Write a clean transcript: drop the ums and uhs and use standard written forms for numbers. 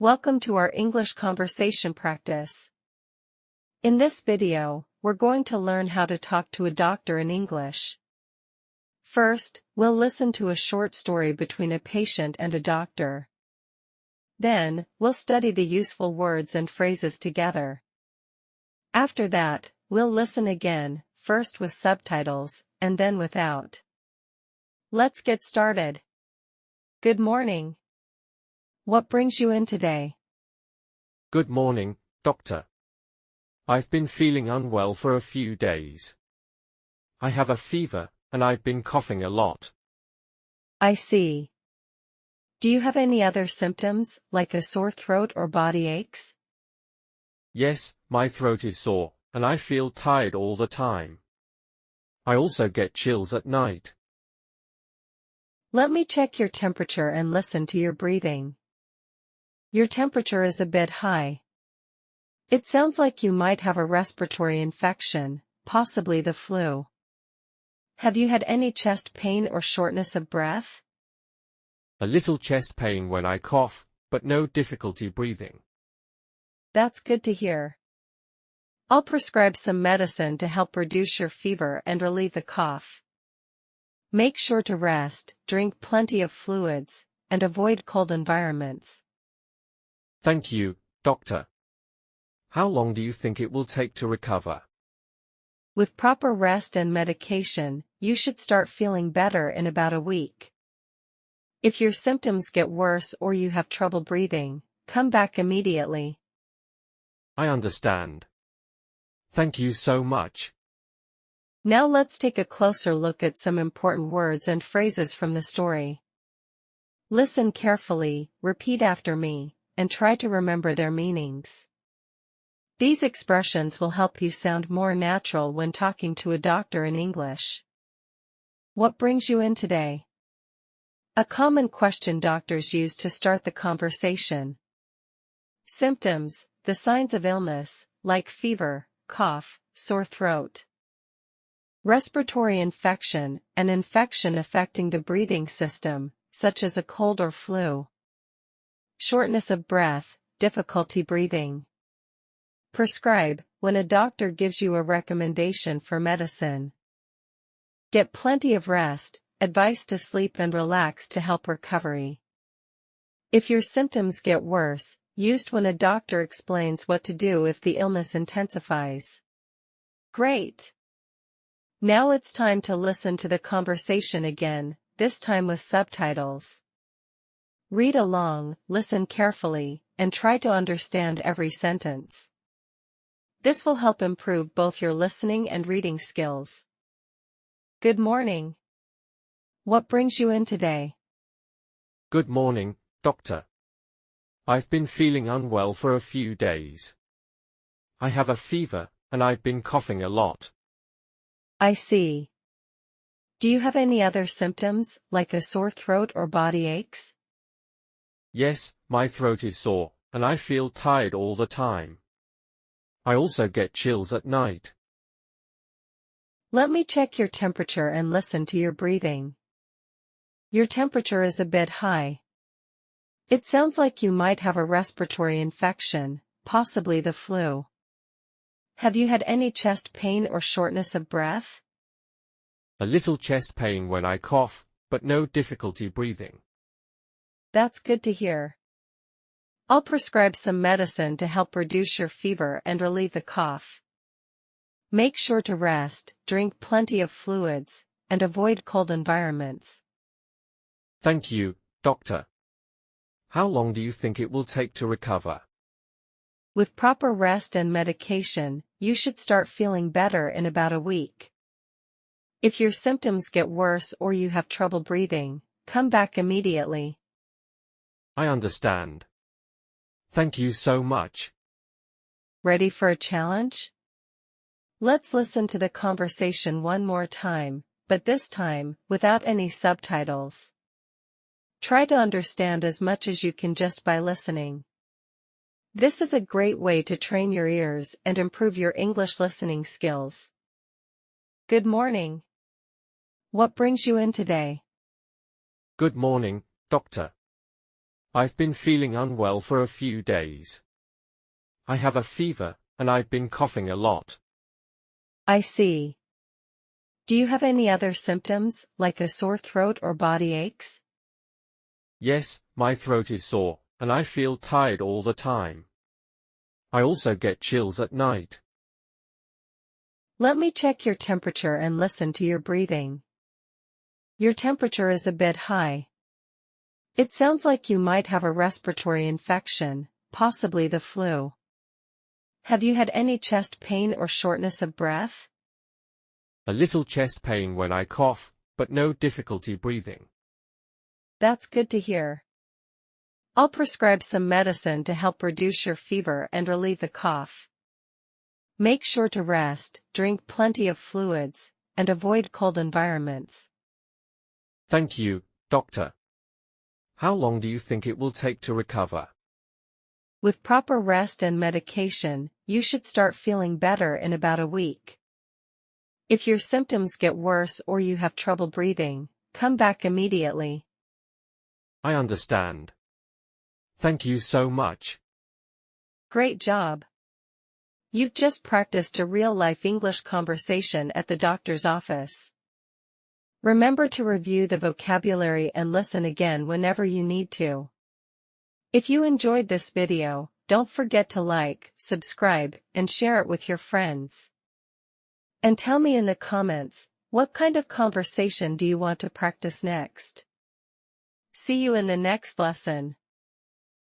Welcome to our English conversation practice. In this video, we're going to learn how to talk to a doctor in English. First, we'll listen to a short story between a patient and a doctor. Then, we'll study the useful words and phrases together. After that, we'll listen again, first with subtitles, and then without. Let's get started. Good morning. What brings you in today? Good morning, doctor. I've been feeling unwell for a few days. I have a fever, and I've been coughing a lot. I see. Do you have any other symptoms, like a sore throat or body aches? Yes, my throat is sore, and I feel tired all the time. I also get chills at night. Let me check your temperature and listen to your breathing. Your temperature is a bit high. It sounds like you might have a respiratory infection, possibly the flu. Have you had any chest pain or shortness of breath? A little chest pain when I cough, but no difficulty breathing. That's good to hear. I'll prescribe some medicine to help reduce your fever and relieve the cough. Make sure to rest, drink plenty of fluids, and avoid cold environments. Thank you, doctor. How long do you think it will take to recover? With proper rest and medication, you should start feeling better in about a week. If your symptoms get worse or you have trouble breathing, come back immediately. I understand. Thank you so much. Now let's take a closer look at some important words and phrases from the story. Listen carefully, repeat after me, and try to remember their meanings. These expressions will help you sound more natural when talking to a doctor in English. What brings you in today? A common question doctors use to start the conversation. Symptoms, the signs of illness, like fever, cough, sore throat. Respiratory infection, an infection affecting the breathing system, such as a cold or flu. Shortness of breath, difficulty breathing. Prescribe, when a doctor gives you a recommendation for medicine. Get plenty of rest, advice to sleep and relax to help recovery. If your symptoms get worse, used when a doctor explains what to do if the illness intensifies. Great! Now it's time to listen to the conversation again, this time with subtitles. Read along, listen carefully, and try to understand every sentence. This will help improve both your listening and reading skills. Good morning. What brings you in today? Good morning, doctor. I've been feeling unwell for a few days. I have a fever, and I've been coughing a lot. I see. Do you have any other symptoms, like a sore throat or body aches? Yes, my throat is sore, and I feel tired all the time. I also get chills at night. Let me check your temperature and listen to your breathing. Your temperature is a bit high. It sounds like you might have a respiratory infection, possibly the flu. Have you had any chest pain or shortness of breath? A little chest pain when I cough, but no difficulty breathing. That's good to hear. I'll prescribe some medicine to help reduce your fever and relieve the cough. Make sure to rest, drink plenty of fluids, and avoid cold environments. Thank you, doctor. How long do you think it will take to recover? With proper rest and medication, you should start feeling better in about a week. If your symptoms get worse or you have trouble breathing, come back immediately. I understand. Thank you so much. Ready for a challenge? Let's listen to the conversation one more time, but this time, without any subtitles. Try to understand as much as you can just by listening. This is a great way to train your ears and improve your English listening skills. Good morning. What brings you in today? Good morning, doctor. I've been feeling unwell for a few days. I have a fever, and I've been coughing a lot. I see. Do you have any other symptoms, like a sore throat or body aches? Yes, my throat is sore, and I feel tired all the time. I also get chills at night. Let me check your temperature and listen to your breathing. Your temperature is a bit high. It sounds like you might have a respiratory infection, possibly the flu. Have you had any chest pain or shortness of breath? A little chest pain when I cough, but no difficulty breathing. That's good to hear. I'll prescribe some medicine to help reduce your fever and relieve the cough. Make sure to rest, drink plenty of fluids, and avoid cold environments. Thank you, doctor. How long do you think it will take to recover? With proper rest and medication, you should start feeling better in about a week. If your symptoms get worse or you have trouble breathing, come back immediately. I understand. Thank you so much. Great job. You've just practiced a real-life English conversation at the doctor's office. Remember to review the vocabulary and listen again whenever you need to. If you enjoyed this video, don't forget to like, subscribe, and share it with your friends. And tell me in the comments, what kind of conversation do you want to practice next? See you in the next lesson.